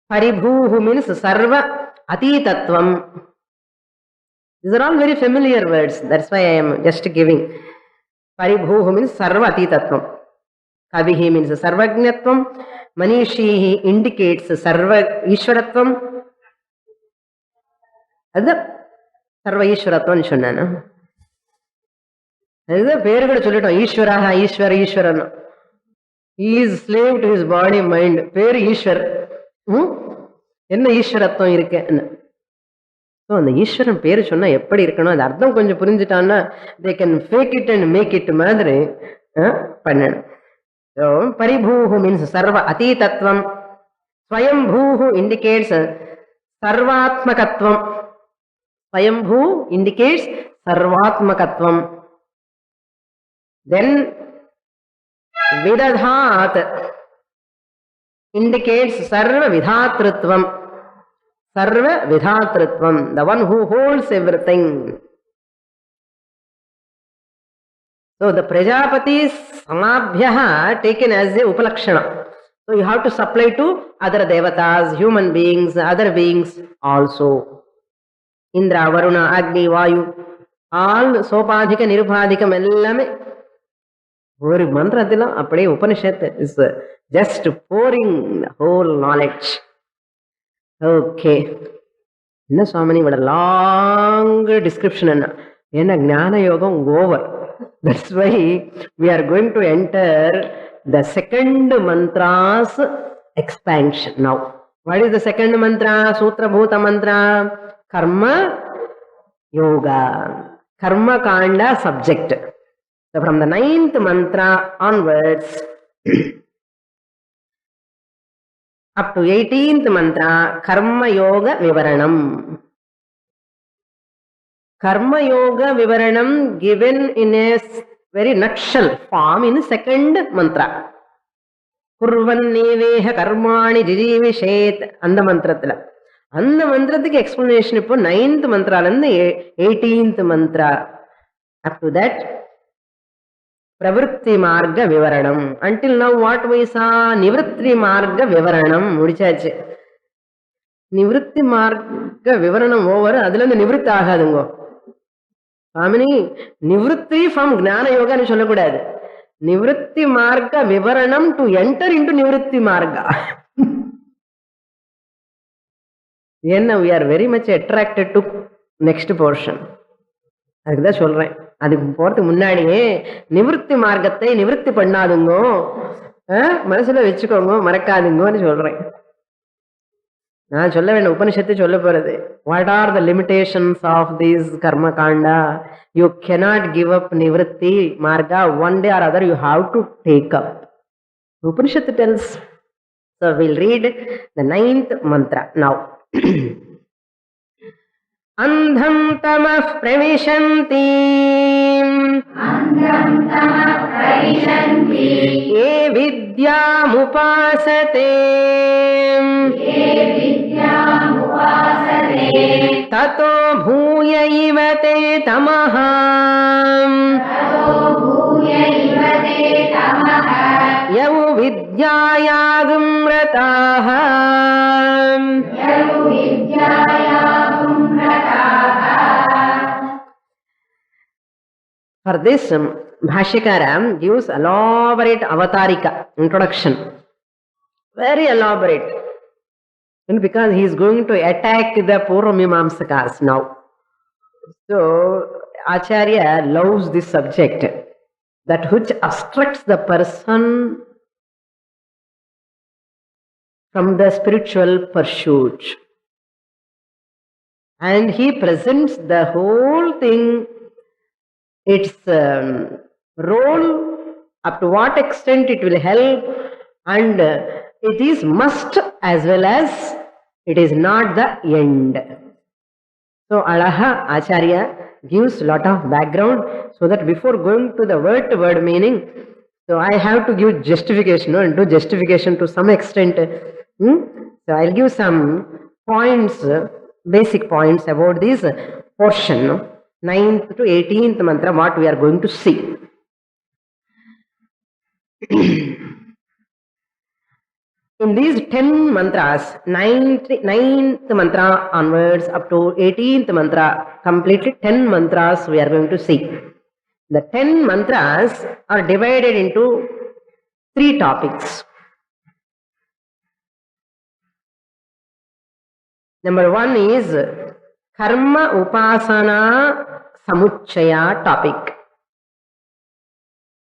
[SPEAKER 1] பரிபூஹு மீன்ஸ் சர்வ அதீதத்வம். These are all very familiar words. That's why I am just giving. Paribhuhu means sarva atitatvam. Kavihi means sarvajnatvam. Manishihi indicates sarva ishwaratvam. அது சர்வ ஈஸ்வரத்வம் சொன்னானா? அதுதான் பேரு கூட சொல்லிட்டோம். ஈஸ்வரா ஈஸ்வரன். He is slave to his body mind. பேரு ஈஸ்வர். என்ன ஈஸ்வரத்துவம் இருக்கு? அந்த ஈஸ்வரன் பேரு சொன்னா எப்படி இருக்கணும், அது அர்த்தம் கொஞ்சம் புரிஞ்சுட்டான்னா they can fake it and make it மாதிரி பண்ணணும். பரிபூஹு மீன்ஸ் சர்வ அதீதத்வம். ஸ்வயம்பூஹு indicates சர்வாத்மகத்வம். ஸ்வயம்பூ indicates சர்வாத்மகத்வம். Then vidadhat indicates sarva vidhatritvam. Sarva vidhatritvam, the one who holds everything. So the Prajapati samabhyaha taken as a upalakshana. So you have to supply to other devatas, human beings, other beings also. Indra, Varuna, Agni, Vayu, all sopadhika nirupadhikam ellame ஒரு மந்திரத்திலும் அப்படியே Upanishad is just boring whole knowledge. Okay, என்ன சுவாமினி இவ்வளோ long description என்ன? ஏன்னா ஞான யோகம் over. That's why we are going to enter the second mantra's expansion now. What is the second mantra? சூத்திரபூத mantra, karma yoga, karma kanda subject. So from the 9th mantra onwards up to 18th mantra, Karma Yoga Vivaranam. Karma Yoga Vivaranam given in a very nutshell form in second mantra. Kurvanneveha karmani jijivishet. அந்த மந்திரத்துல, அந்த மந்திரத்துக்கு explanation இப்போ 9th மந்த்ரால இருந்து 18th Mantra. Up to that பிரவருத்தி மார்க்க விவரணம். Until now what we saw நிவೃತ್ತಿ மார்க்க விவரணம் முடிச்சாச்சு. நிவೃತ್ತಿ மார்க்க விவரணம் ஓவர். அதுல இருந்து நிவೃತ್ತಿ ஆகாதுங்கோ சாமினி. நிவೃತ್ತಿ ஃப்ரம் ஞான யோகான்னு சொல்லக்கூடாது. நிவೃತ್ತಿ மார்க்க விவரணம் டு என்டர் இன்டு நிவೃತ್ತಿ மார்க்க. என்ன we are very much attracted to next portion. அதுக்குதான் சொல்றேன். அதுக்கு போறதுக்கு முன்னாடியே நிவೃತ್ತಿ மார்க்கத்தை நிவೃತ್ತಿ பண்ணாதுங்கோ, மனசுல வச்சுக்கோங்க, மறக்காதுங்கன்னு சொல்றேன். நான் சொல்ல வேண்டிய உபனிஷத்து சொல்ல போறது. What are the limitations of this karma kanda? You cannot give up nivritti marga. One day or other you have to take up. Upanishad tells. So we'll read the 9th mantra now. अंधं तमः प्रविशन्ति ये विद्यामुपासते ततो भूय इव ते तमः यौ विद्यायागं रताः. For this, Bhashyakara gives elaborate avatarika introduction, very elaborate, and because he is going to attack the Purvamimamsakas now. So Acharya loves this subject, that which obstructs the person from the spiritual pursuit, and he presents the whole thing, its role, up to what extent it will help, and it is must as well as it is not the end. So Alaha Acharya gives lot of background so that before going to the word to word meaning, so I have to give justification, and do justification to some extent. So I'll give some points, basic points about this portion, 9th to 18th mantra, what we are going to see. In these 10 mantras, 9th mantra onwards up to 18th mantra, completely 10 mantras we are going to see. The 10 mantras are divided into 3 topics. Number 1 is Karma Upasana Samuchaya topic.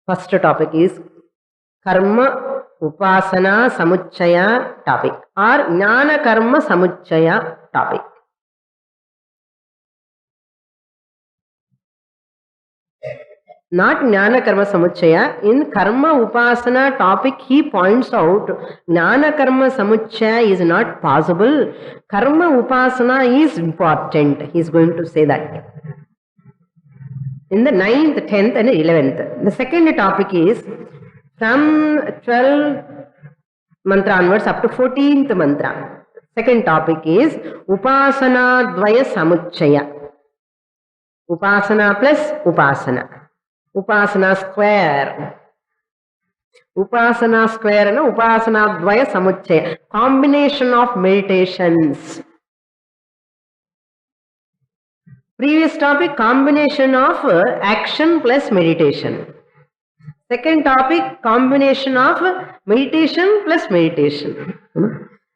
[SPEAKER 1] First topic is Karma Upasana Samuchaya topic or Jnana Karma Samuchaya topic. Not Jnana Karma Samuchaya. In Karma Upasana topic, he points out Jnana Karma Samuchaya is not possible. Karma Upasana is important. He is going to say that. In the 9th, 10th and 11th. The second topic is from 12th mantra onwards up to 14th mantra. Second topic is Upasana Dvaya Samuchaya. Upasana plus Upasana. Upasana square. Upasana square and Upasana Dvaya Samuchaya. Combination of meditations. Previous topic, combination of action plus meditation. Second topic, combination of meditation plus meditation.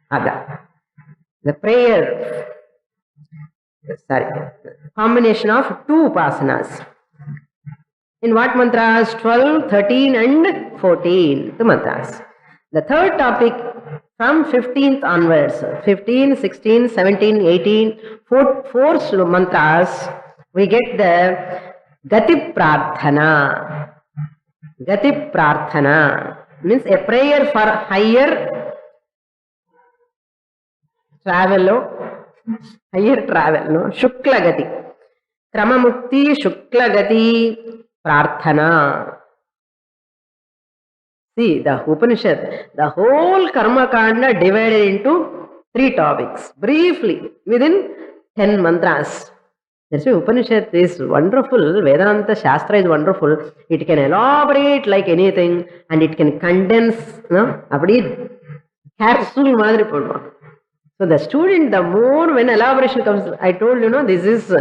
[SPEAKER 1] Aga. The prayer. Sorry. Combination of 2 upasanas. In what mantras? 12, 13 and 14 the mantras. The third topic from 15th onwards, 15, 16, 17, 18, 4 mantras, we get the Gati Prarthana. Gati Prarthana means a prayer for higher travel, Shukla Gati. Kramamukti Shukla Gati Prarthana. See, the Upanishad, the whole Karma Kanda divided into 3 topics, briefly, within 10 mantras. That's why Upanishad is wonderful, Vedanta Shastra is wonderful. It can elaborate like anything and it can condense, capsule madri podva. So the student, the more when elaboration comes, I told you, this is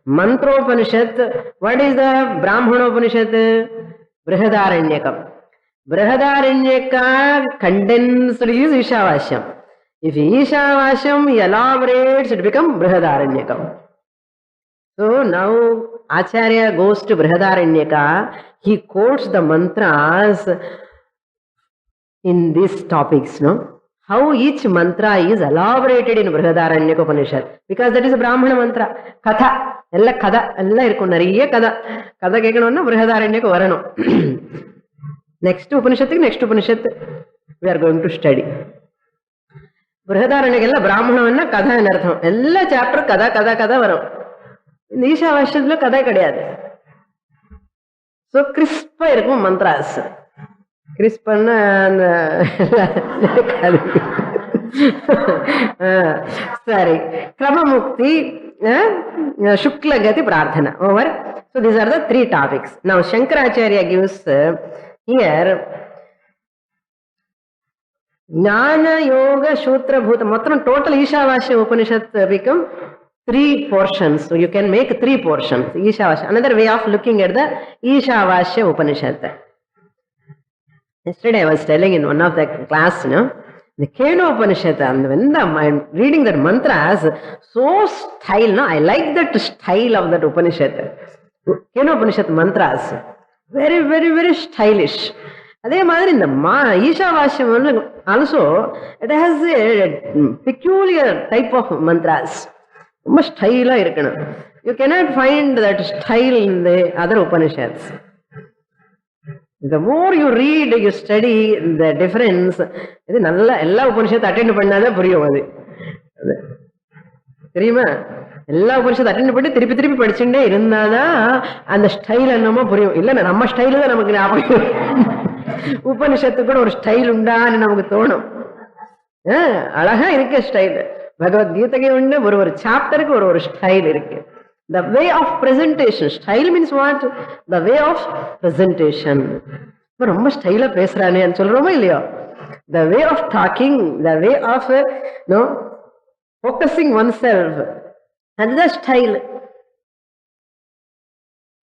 [SPEAKER 1] Mantropanishad. What is the Brahmanopanishad? Brihadaranyakam. Brihadaranyaka condensed is Ishavashyam. If Ishavashyam elaborates, it becomes Brihadaranyakam. So now Acharya goes to Brihadaranyaka. He quotes the mantras in these topics, how each mantra is elaborated in Brihadaranyaka Upanishad. Because that is a Brahmana mantra. Katha. Ella kada. Ella irukku nariya kada. Kada kekanonna Brihadaranyaka varano. Next Upanishad, we are going to study. Brihadaranyaka ella Brahmana kada enartham. Ella chapter kada varam. In Ishavashyadlo kada kadiyadu. So crisp irukkum mantras. Crisp anna sorry. Kramamukti Shukla Gati Prarthana. Over. So these are the 3 topics. Now Shankaracharya gives here Jnana Yoga Shutra Bhuta. Matram total Ishavasya Upanishad become 3 portions. So you can make 3 portions. Ishavasya. Another way of looking at the Ishavasya Upanishad. Yesterday I was telling in one of the class, the Kena Upanishad, and when I'm reading that mantras, so style, I like that style of that Upanishad. Kena Upanishad mantras, very, very, very stylish. Adhe madri in the Ishavasya also, it has a peculiar type of mantras. Style. You cannot find that style in the other Upanishads. The more you read, you study the difference. இது நல்ல எல்லா உபனிஷத்து attend பண்ணாதான் புரியும். அது தெரியுமா? எல்லா உபனிஷத்து attend பண்ணி திருப்பி படிச்சுட்டே இருந்தாதான் அந்த ஸ்டைல் என்னமோ புரியும். இல்ல நம்ம ஸ்டைல் தான் நமக்கு ஞாபகம். உபனிஷத்துக்கு கூட ஒரு ஸ்டைல் உண்டான்னு நமக்கு தோணும். அழகா இருக்கு ஸ்டைல். பகவத்கீதைக்கு உண்டு ஒரு சாப்டருக்கு ஒரு ஸ்டைல் இருக்கு. The way of presentation. Style means what? The way of presentation. ரொம்ப ஸ்டைலா பேசுறானே சொல்றோமா இல்லையோ? The way of talking, the way of focusing oneself. That's the style.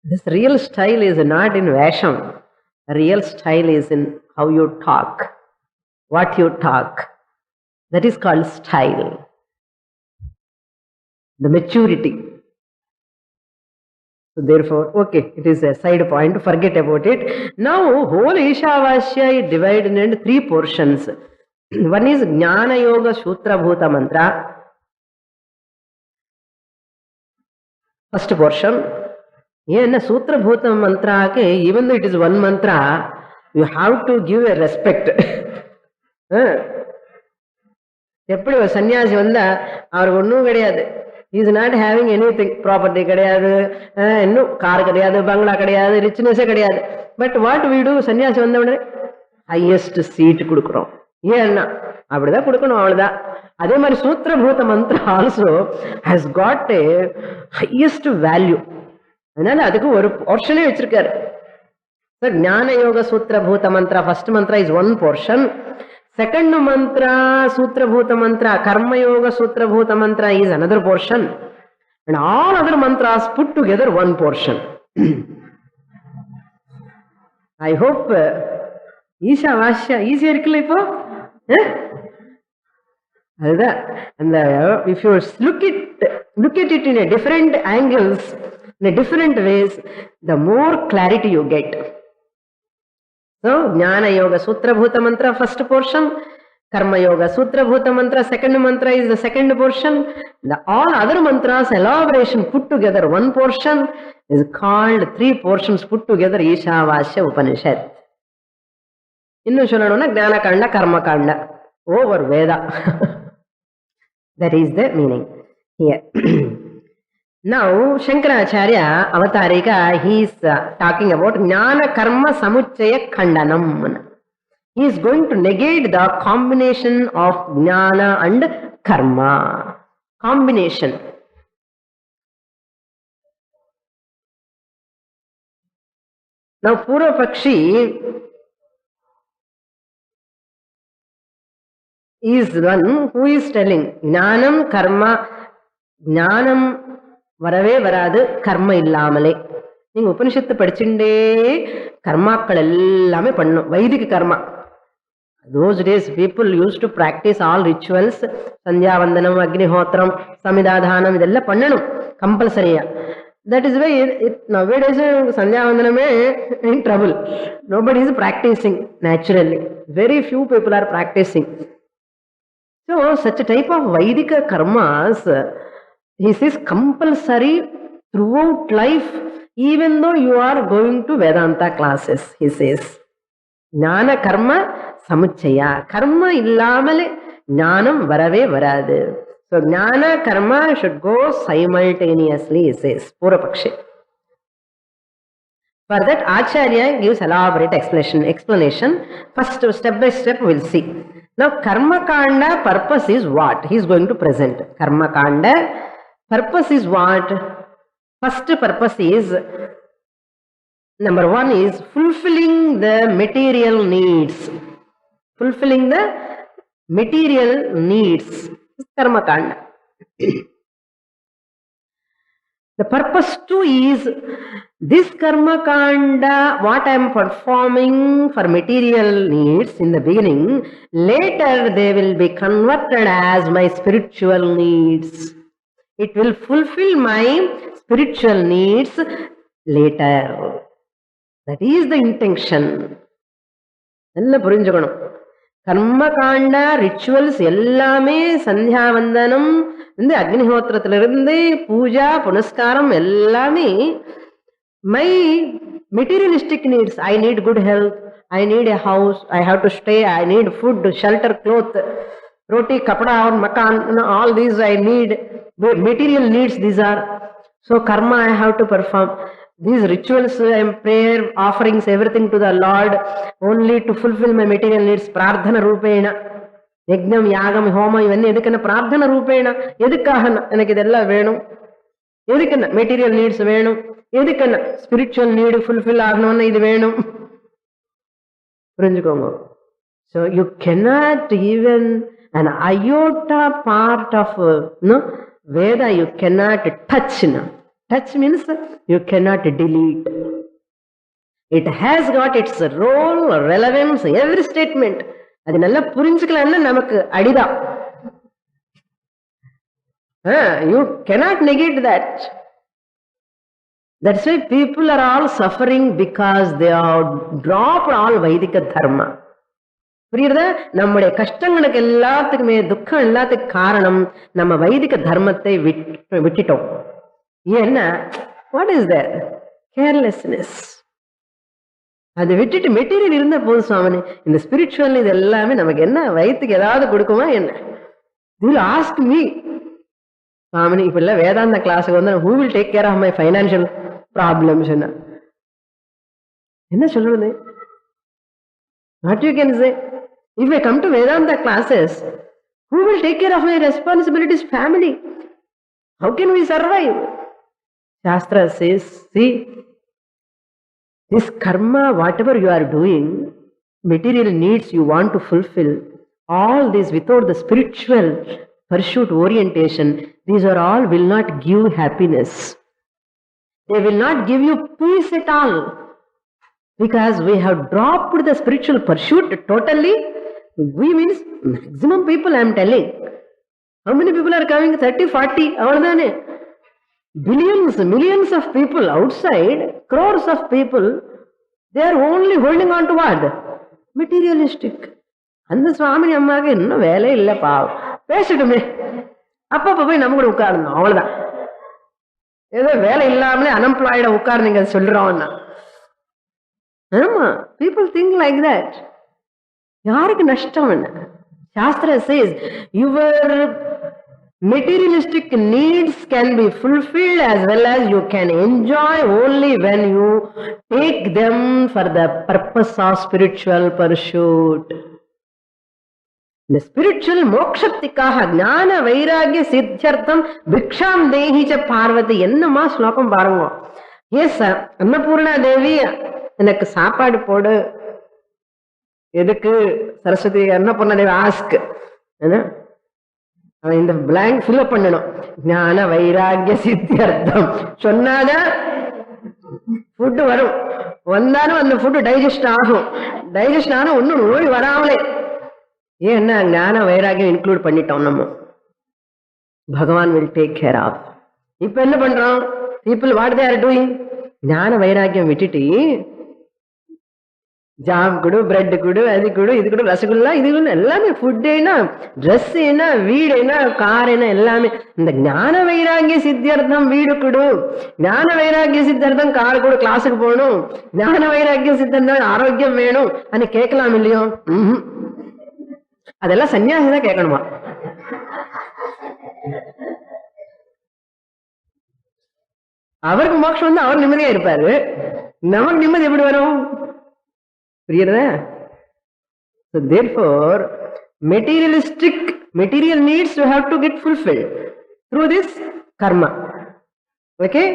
[SPEAKER 1] This real style is not in Vasham. Real style is in how you talk, what you talk. That is called style. The maturity. So therefore, okay, it is a side point, forget about it. Now, whole Ishavasya is divided into 3 portions. One is Jnana Yoga Sutra Bhuta Mantra. First portion. Yeah, Sutra Bhuta Mantra, even though it is one mantra, you have to give a respect. எப்படி ஒரு சன்னியாசி வந்தா அவருக்கு ஒன்றும் கிடையாது. Is not having any thing, property கிடையாது, இன்னும் car கிடையாது, பங்களா கிடையாது, ரிச்னஸே கிடையாது. பட் வாட் வி டூ, சன்னியாசி வந்த உடனே ஹையஸ்ட் சீட் கொடுக்குறோம். ஏன்னா அப்படிதான் கொடுக்கணும், அவ்வளவுதான். அதே மாதிரி சூத்திரபூத மந்திரம் also has got a highest value. அதனால அதுக்கு ஒரு போர்ஷனே வச்சிருக்காரு. ஞான யோக சூத்திரபூத mantra, first mantra is one portion. Second mantra, Sutra Bhuta Mantra, Karma Yoga Sutra Bhuta Mantra is another portion. And all other mantras put together one portion. I hope Isha Vasya easy irukla ipo. And if you look at it in a different angles, in a different ways, the more clarity you get. So, Jnana Yoga Sutra Bhuta Mantra, first portion. Karma Yoga Sutra Bhuta Mantra, second mantra is the second portion. All other mantras, elaboration put together, one portion is called 3 portions put together, Ishavasya Upanishad. Innu sollanona Jnana Kanda, Karma Kanda, over Veda. That is the meaning here. Now, Shankaracharya Avatarika, he is talking about Jnana Karma Samuchaya Khandanam. He is going to negate the combination of Jnana and Karma. Combination. Now, Purvapakshi is the one who is telling Jnanam Karma, Jnanam வரவே வராது கர்ம இல்லாமலே. நீங்க உபனிஷத்து படிச்சுட்டே கர்மாக்கள் எல்லாமே பண்ணும். வைதிக கர்மா. Those days people used to practice all rituals. சந்தியாவந்தனம், அக்னிஹோத்திரம், சமிதாதானம் இதெல்லாம் பண்ணணும் கம்பல்சரியா. That is why nowadays சந்தியாவந்தனமே in trouble. Nobody is practicing naturally. Very few people are practicing. So such a type of Vaidika karmas, he says compulsory throughout life, even though you are going to Vedanta classes, he says. Jnana karma samuchaya. Karma illamale jnanam varave varadu. So jnana karma should go simultaneously, he says. Purvapakshi. For that, Acharya gives elaborate explanation. First, step by step, we'll see. Now, Karma Kanda purpose is what? He is going to present. Karma Kanda purpose is what? First purpose is, number 1 is fulfilling the material needs. Fulfilling the material needs. Karma Kanda. The purpose 2 is, this Karma Kanda, what I am performing for material needs in the beginning, later they will be converted as my spiritual needs. It will fulfill my spiritual needs later. That is the intention. Nalla purinjukanum. Karma Kanda rituals ellame sandhyavandanam இந்த அக்னிஹோத்திரத்திலிருந்து பூஜா புனஸ்காரம் எல்லாமே my materialistic needs. I need good health, I need a house, I have to stay, I need food, shelter, cloth, roti, kapda or makan, all these I need. Material needs these are. So karma I have to perform. These rituals and prayer, offerings, everything to the Lord only to fulfill my material needs. Prardhana rupena. யஜ்ஞம், யாகம், ஹோமம் இவன் எதுக்குன்னா பிரார்த்தன ரூபேனா. எதுக்காக எனக்கு இதெல்லாம் வேணும்? எதுக்குன்னா மெட்டீரியல் நீட்ஸ் வேணும். எதுக்குன்னா ஸ்பிரிச்சுவல் நீடு ஃபுல்ஃபில் ஆகணும்னு இது வேணும். புரிஞ்சுக்கோங்க. So you cannot even an iota part of Veda you cannot touch. Touch means you cannot delete. It has got its role, relevance, every statement. அது நல்லா புரிஞ்சுக்கலன்னா நமக்கு அடிதான். You cannot negate that. That's why people are all suffering because they have dropped all Vaidika dharma. புரியுறதா? நம்முடைய கஷ்டங்களுக்கு எல்லாத்துக்குமே துக்கம் எல்லாத்துக்கு காரணம் நம்ம வைதிக தர்மத்தை விட்டுட்டோம். ஏன்னா வாட் இஸ் தட்? கேர்லெஸ்னஸ். அதை விட்டுட்டு மெட்டீரியல் இருந்த போது சுவாமி, இந்த ஸ்பிரிச்சுவல் இது எல்லாமே நமக்கு என்ன வயிற்றுக்கு ஏதாவது கொடுக்குமா என்ன? யூ ஆஸ்க் மீ சுவாமி, இப்ப இல்ல வேதாந்த கிளாஸுக்கு வந்து who will take care of my financial problems என்ன சொல்றது? What you can say? If I come to Vedanta classes, who will take care of my responsibilities? Family. How can we survive? Shastra says, see, this karma, whatever you are doing, material needs you want to fulfill, all this without the spiritual pursuit orientation, these are all will not give happiness. They will not give you peace at all. Because we have dropped the spiritual pursuit totally. We means maximum people, I am telling. How many people are coming? 30, 40, avadane. Billions, millions of people outside, crores of people, they are only holding on to what? Materialistic. அந்த சுவாமி அம்மாவுக்கு இன்னும் வேலை இல்லை பாவம், பேசிட்டுமே அப்பப்ப போய் நம்ம கூட உட்காரணும், அவ்வளவுதான். ஏதோ வேலை இல்லாமலே அன்எம்ப்ளாய்ட உட்கார்ந்தீங்க சொல்றோம்னா. ஆமா, people think like that. யாருக்கு நஷ்டம் என்ன? சாஸ்திர says your materialistic needs can be fulfilled as well as you can enjoy only when you take them for the purpose of spiritual pursuit. The spiritual மோட்சத்துக்காக ஞான வைராகிய சித்தியர்த்தம் பிக்ஷாம் தேஹிச்ச பார்வதி. என்னமா ஸ்லோகம் பாருங்க. எஸ் அன்னபூர்ணா தேவி எனக்கு சாப்பாடு போடு. எதுக்கு? சரஸ்வதி அன்னபூர்ணா தேவி ஆஸ்க். இந்த பிளாங்க் ஃபில் பண்ணணும். ஞான வைராகிய சித்தியர்த்தம் சொன்னாதான் ஃபுட்டு வரும். வந்தாலும் அந்த ஃபுட்டு டைஜஸ்ட் ஆகும். டைஜஸ்ட் ஆனா ஒன்னும் நோய் வராமலே. ஏன்னா ஞான வைராகியம் இன்க்ளூட் பண்ணிட்டோம் நம்ம. பகவான் வில் டேக் கேர் ஆஃப். இப்ப என்ன பண்றோம்? People what they are doing? ஞான வைராகியம் விட்டுட்டு ஜாம் கொடு, பிரெட் கொடு, அது கொடு, இது கொடு, ரசகுல்லா, இது எல்லாமே ஃபுட் என்ன, ட்ரெஸ் என்ன, வீடு என்ன, கார் என்ன, எல்லாமே. இந்த ஞான வைராகிய சித்தியர்த்தம் வீடு கொடு, ஞான வைராகிய சித்தியர்த்தம் கார் கொடு, கிளாஸுக்கு போகணும், ஞான வைராகிய சித்தியர்த்தம் ஆரோக்கியம் வேணும் அது கேட்கலாம் இல்லையோ? அதெல்லாம் சன்னியாசி தான் கேட்கணுமா? அவருக்கு மோட்சம் வந்து அவர் நிம்மதியா இருப்பாரு, நமக்கு நிம்மதி எப்படி வரும்? புரியுறதா? So therefore material needs you have to get fulfilled through this karma. Okay,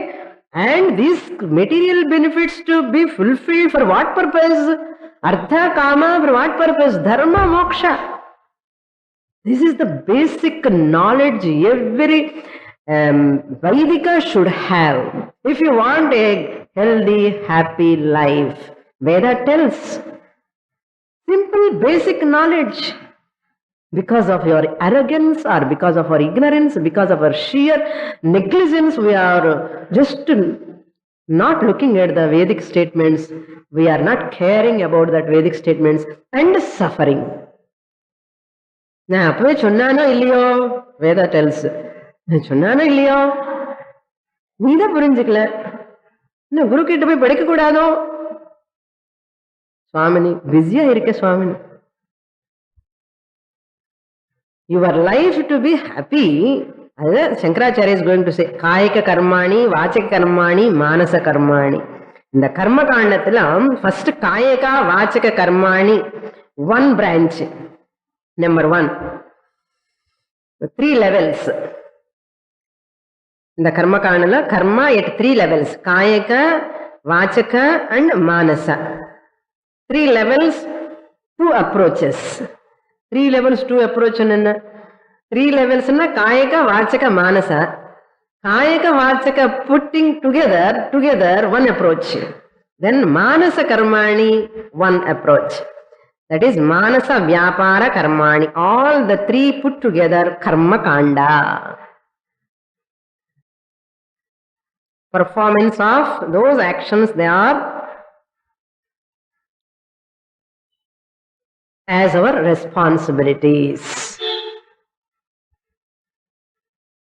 [SPEAKER 1] and these material benefits to be fulfilled for what purpose? Artha, kama, for what purpose? Dharma, moksha. This is the basic knowledge every Vaidika should have if you want a healthy, happy life. Veda tells simple basic knowledge. Because of your arrogance or because of our ignorance, because of our sheer negligence, we are just not looking at the Vedic statements. We are not caring about that Vedic statements and suffering. நான் அப்பவே சொன்னானோ இல்லையோ? வேதா டெல்ஸ். சொன்னானோ இல்லையோ? நீதான் புரிஞ்சுக்கல. இன்னும் குரு கிட்ட போய் படிக்க கூடாதோ? சுவாமினி பிஸியா இருக்க சுவாமினி. Your life to be happy, அதுதான் Shankaracharya is going to say, காய்க கர்மாணி, வாச்சக கர்மாணி, மானச கர்மாணி. இந்த கர்ம காண்டத்துல ஃபர்ஸ்ட் காயகா வாச்சக கர்மாணி one branch. Number 1, 3 levels. இந்த கர்ம காண்டல கர்மா at 3 levels, காயக, வாச்சக and Manasa. 3 levels, 2 approaches. 3 levels, 2 approach என்ன? 3 levels na kayaka, vachaka, manasa. Kayaka, vachaka putting together one approach. Then Manasa Karmani, one approach. That is Manasa Vyapara Karmani. All the three put together, Karma Kanda. Performance of those actions, they are as our responsibilities.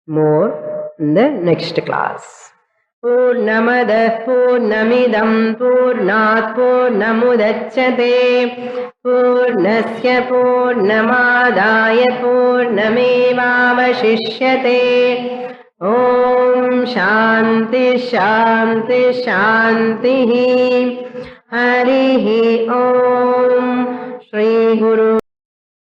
[SPEAKER 1] More in the next class. Purnamada Purnamidam Purnat Purnamudachyate Purnasya Purnamadaya Purnamevavashishyate. Om Shanti Shanti Shanti. Harihi Om. Shri Guru